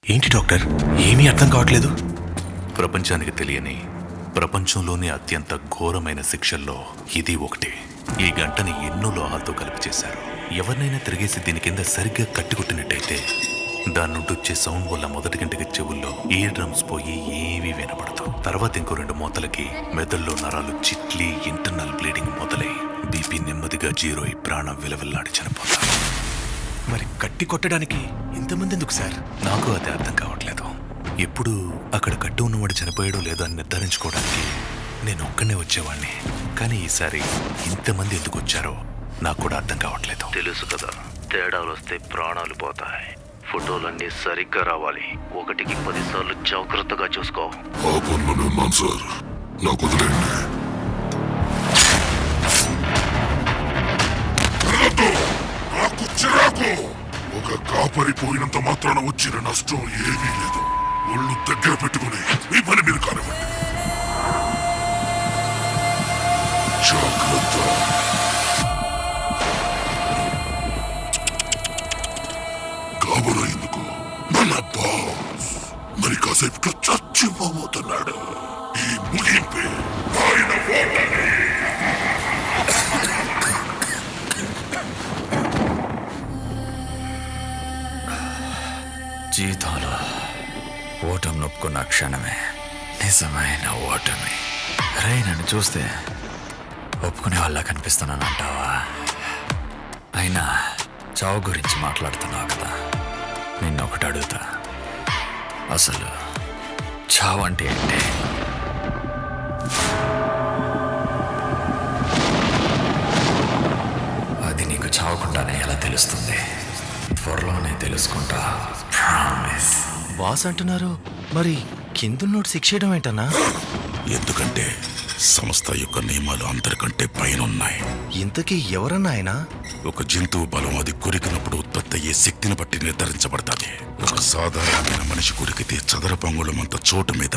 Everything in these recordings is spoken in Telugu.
ఏంటి డాక్టర్, ఏమీ అర్థం కావట్లేదు. ప్రపంచానికి తెలియని ప్రపంచంలోని అత్యంత ఘోరమైన శిక్షల్లో ఇది ఒకటి. ఈ గంటని ఎన్నో లోహాలతో కలిపి చేశారు. ఎవరినైనా తిరిగేసి దీని కింద సరిగ్గా కట్టికొట్టినట్టయితే దాని నుండి వచ్చే సౌండ్ వల్ల మొదటి గంటకి చెవుల్లో ఇయర్ డ్రమ్స్ పోయి ఏమీ వినపడదు. తర్వాత ఇంకో 2 మూతలకి మెదడులో నరాలు చిట్లి ఇంటర్నల్ బ్లీడింగ్ మొదలై బీపీ నెమ్మదిగా 0 అయి ప్రాణం విలవిల్లాడి చనిపోతారు. మరి కట్టి కొట్టడానికి ఇంతమంది ఎందుకు సార్? నాకు అది అర్థం కావట్లేదు. ఎప్పుడు అక్కడ కట్టు ఉన్నవాడు చనిపోయాడో లేదో అని నిర్ధారించుకోవడానికి నేను ఒక్కనే వచ్చేవాడిని. కానీ ఈసారి ఇంతమంది ఎందుకు వచ్చారో నాకు కూడా అర్థం కావట్లేదు. తెలుసు కదా, తేడాలు వస్తే ప్రాణాలు పోతాయి. ఫోటోలన్నీ సరిగ్గా రావాలి. 1కి 10 సార్లు జాగ్రత్తగా చూసుకో. ఆ పనులు ఉన్నాను సార్, నాకు వదిలేండి. నాకు చిరాకు. ఒక కాపరి పోయినంత మాత్రాన వచ్చిన నష్టం ఏమీ లేదు. ఒళ్ళు దగ్గర పెట్టుకుని మీ పని మీరు కానివ్వండి. జాగ్రత్త. కాబోలు ఎందుకు? మన బాస్ మరి కాసేపు చచ్చిపోబోతున్నాడు. ఈ ముగింపే ఆయన ఓటమి. జీవితంలో ఓటమి నొప్పుకున్న క్షణమే నిజమైన ఓటమి. రే, నన్ను చూస్తే ఒప్పుకునే వాళ్ళ కనిపిస్తున్నానంటావా? అయినా చావు గురించి మాట్లాడుతున్నావు కదా, నిన్నొకటి అడుగుతా. అసలు చావు అంటే ఏంటి? అది నీకు చావకుండానే ఎలా తెలుస్తుంది? త్వరలోనే తెలుసుకుంటా, ప్రామిస్. బాస్ అంటున్నారు, మరి కిందున్నోడు శిక్ష చేయడం ఏంటన్నా? ఎందుకంటే సంస్థ యొక్క నియమాలు అందరికంటే పైనున్నాయి. ఇంతకీ ఎవరన్నా ఆయన? ఒక జంతువు బలం అది కొరికినప్పుడు ఉత్పత్తి అయ్యే శక్తిని బట్టి నిర్ధారించబడతాది. ఒక సాధారణమైన మనిషి కొరికితే చదరపు అంగుళమంత చోటు మీద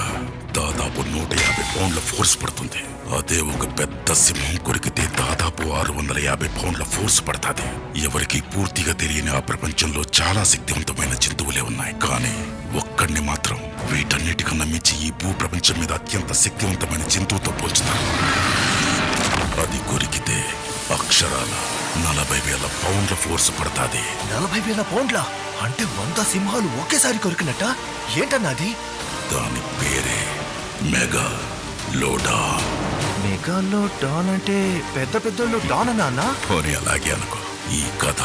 దాదాపు 150 పౌండ్ల ఫోర్స్ పడుతుంది. అదే ఒక పెద్ద సింహం కొరికితే దాదాపు 650 పౌండ్ల ఫోర్స్ పడుతుంది. ఎవరికి పూర్తిగా తెలియని ఆ ప్రపంచంలో చాలా శక్తివంతమైన జంతువులే ఉన్నాయి. కానీ ఒక్కడిని మాత్రం వీటన్నిటికన్నా మించి ఈ భూ ప్రపంచం మీద అత్యంత శక్తివంతమైన జంతువుతో పోల్చుతారు. అది కొరికితే అక్షరాల 40,000 పౌండ్ల ఫోర్స్ పడతాది. 40,000 పౌండ్ల అంటే 100 సింహాలు ఒకేసారి కొరికినట్ట? ఏంటన్నది? దాని పేరే మెగా లోడాన్. మెగాలో డాన్ అంటే పెద్ద పెద్దోళ్ళు డాన్ అన్నా? పోనీ అలాగే అనుకో. ఈ కథ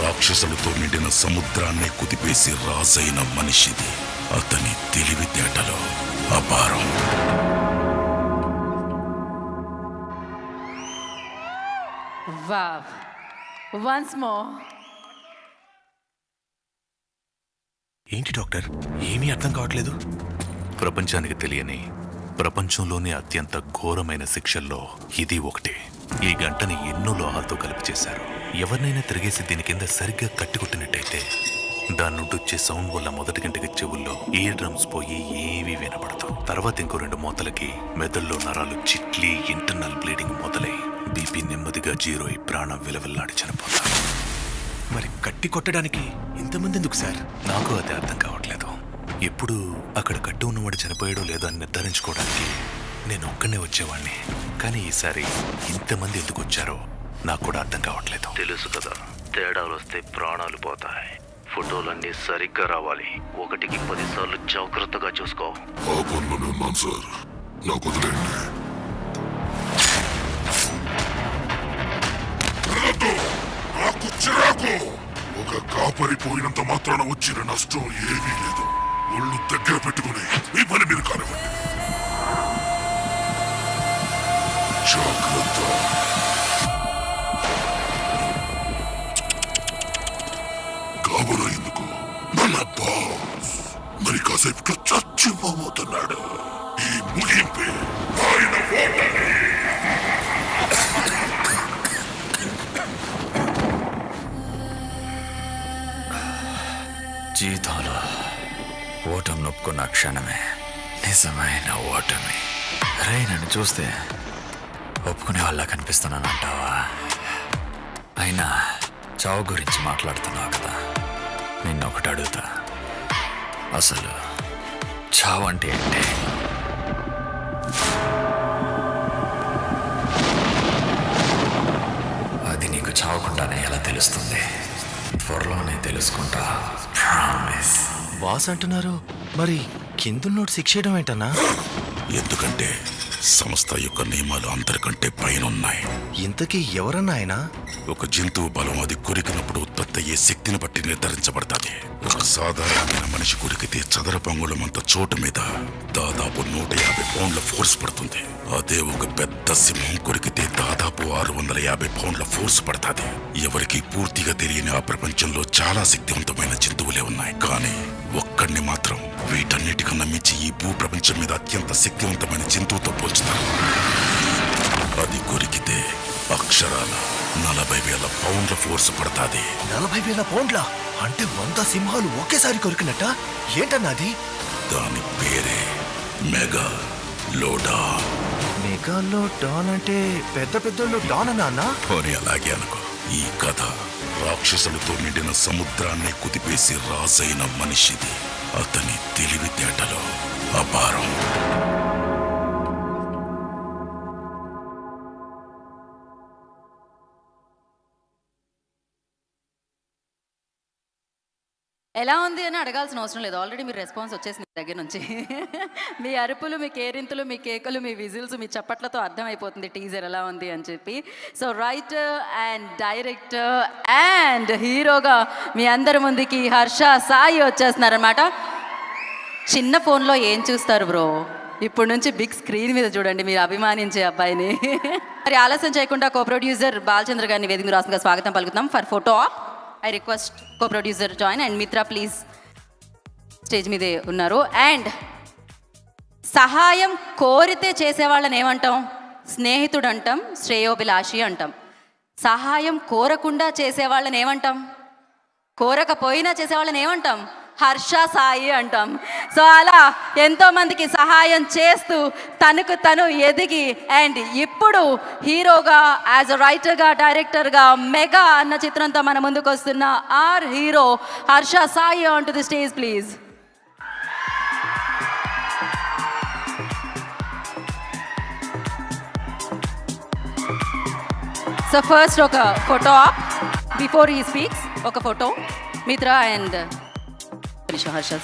రాక్షసులతో నిండిన సముద్రాన్ని కుదిపేసి రాజైన మనిషిది. అతని తెలివితేటలో అపారం. Wow. Once more. ఏంటి డాక్టర్, ఏమీ అర్థం కావట్లేదు. ప్రపంచానికి తెలియని ప్రపంచంలోని అత్యంత ఘోరమైన శిక్షల్లో ఇది ఒకటి. ఈ గంటని ఎన్నో లోహాలతో కలిపి చేశారు. ఎవరినైనా తిరిగేసి దీని కింద సరిగ్గా కట్టికొట్టినట్టయితే దాని నుండి వచ్చే సౌండ్ వల్ల మొదటి గంటకి చెవుల్లో ఇయర్ డ్రమ్స్ పోయి ఏమీ వినపడదు. తర్వాత ఇంకో 2 మూతలకి మెదడులో నరాలు చిట్లి ఇంటర్నల్ బ్లీడింగ్ మొదలై బీపీ నెమ్మదిగా 0 అయి ప్రాణం విలవిల్లాడి చనిపోతారు. మరి కట్టి కొట్టడానికి ఇంతమంది ఎందుకు సార్? నాకు అది అర్థం కావట్లేదు. ఎప్పుడు అక్కడ కట్టు ఉన్నవాడు చనిపోయాడో లేదో అని నిర్ధారించుకోవడానికి నేను ఒక్కనే వచ్చేవాడిని. కానీ ఈసారి ఇంతమంది ఎందుకు వచ్చారో నాకు కూడా అర్థం కావట్లేదు. తెలుసు కదా, తేడాలు వస్తే ప్రాణాలు పోతాయి. ఫోటోలన్నీ సరిగ్గా రావాలి. 1కి 10 సార్లు జాగ్రత్తగా చూసుకో. ఆ పనులు ఉన్నాను సార్, నాకు వదిలేండి. నాకు చిరాకు. ఒక కాపరి పోయినంత మాత్రాన వచ్చిన నష్టం ఏమీ లేదు. ఒళ్ళు దగ్గర పెట్టుకుని మీ పని మీరు కానివ్వండి. జాగ్రత్త. కాబోలు ఎందుకు? మన బాస్ మరి కాసేపు చచ్చిపోబోతున్నాడు. ఈ ముగింపే ఆయన ఓటమి. జీవితంలో ఓటమి నొప్పుకున్న క్షణమే నిజమైన ఓటమి. రే, నన్ను చూస్తే ఒప్పుకునే వాళ్ళ కనిపిస్తున్నానంటావా? అయినా చావు గురించి మాట్లాడుతున్నావు కదా, నిన్నొకటి అడుగుతా. అసలు చావు అంటే ఏంటి? అది నీకు చావకుండానే ఎలా తెలుస్తుంది? త్వరలోనే తెలుసుకుంటా, ప్రామిస్. బాస్ అంటున్నారు, మరి కిందున్నోడు శిక్ష చేయడం ఏంటన్నా? ఎందుకంటే సంస్థ యొక్క నియమాలు అందరికంటే పైన ఉన్నాయి. ఇంతకీ ఎవరన్నా ఆయన? ఒక జంతువు బలం అది కొరికినప్పుడు ఉత్పత్తి అయ్యే శక్తిని బట్టి నిర్ధారించబడతాది. ఒక సాధారణమైన మనిషి కొరికితే చదరపు అంగుళమంత చోటు మీద దాదాపు 150 పౌండ్ల ఫోర్స్ పడుతుంది. అదే ఒక పెద్ద సింహం కొరికితే దాదాపు 650 పౌండ్ల ఫోర్స్ పడుతుంది. ఎవరికి పూర్తిగా తెలియని ఆ ప్రపంచంలో చాలా శక్తివంతమైన జంతువులే ఉన్నాయి. కానీ ఒక్కడిని మాత్రం వీటన్నిటికన్నా మించి ఈ భూ ప్రపంచం మీద అత్యంత శక్తివంతమైన జంతువుతో పోల్చుతారు. అది కొరికితే అక్షరాల 40,000 పౌండ్ల ఫోర్స్ పడతాది. 40,000 పౌండ్ల అంటే 100 సింహాలు ఒకేసారి కొరికినట్ట? ఏంటన్నా అది? దాని పేరే మెగా లోడాన్. మెగాలో డాన్ అంటే పెద్ద పెద్దోళ్ళు డాన్ అన్నా? పోనీ అలాగే అనుకో. ఈ కథ రాక్షసులతో నిండిన సముద్రాన్ని కుదిపేసి రాజైన మనిషిది. అతని తెలివితేటలో అపారం. ఎలా ఉంది అని అడగాల్సిన అవసరం లేదు, ఆల్రెడీ మీ రెస్పాన్స్ వచ్చేసింది మీ దగ్గర నుంచి. మీ అరుపులు, మీ కేరింతలు, మీ కేకలు, మీ విజిల్స్, మీ చప్పట్లతో అర్థమైపోతుంది టీజర్ ఎలా ఉంది అని చెప్పి. So writer and director and హీరోగా మీ అందరి ముందుకి హర్ష సాయి వచ్చేస్తున్నారనమాట. చిన్న ఫోన్లో ఏం చూస్తారు బ్రో, ఇప్పుడు నుంచి బిగ్ స్క్రీన్ మీద చూడండి మీరు అభిమానించే అబ్బాయిని. మరి ఆలస్యం చేయకుండా కో ప్రొడ్యూసర్ బాలచంద్ర గారిని వేదిక రాష్ట్రంగా స్వాగతం పలుకుతాం. For photo I request co producer join and Mitra please stage మీదే ఉన్నారు. అండ్ సహాయం కోరితే చేసేవాళ్ళని ఏమంటాం? స్నేహితుడు అంటాం, శ్రేయోభిలాషి అంటాం. సహాయం కోరకుండా చేసేవాళ్ళని ఏమంటాం? కోరకపోయినా చేసేవాళ్ళని ఏమంటాం? హర్ష సాయి అంటాం. సో అలా ఎంతోమందికి సహాయం చేస్తూ తనకు తను ఎదిగి అండ్ ఇప్పుడు హీరోగా, యాజ్ అ రైటర్గా, డైరెక్టర్గా మెగా అన్న చిత్రంతో మన ముందుకు వస్తున్న our hero Harsha Sai on to the stage please. So first ఒక photo op before he speaks. ఒక ఫోటో మిత్ర అండ్ హర్ష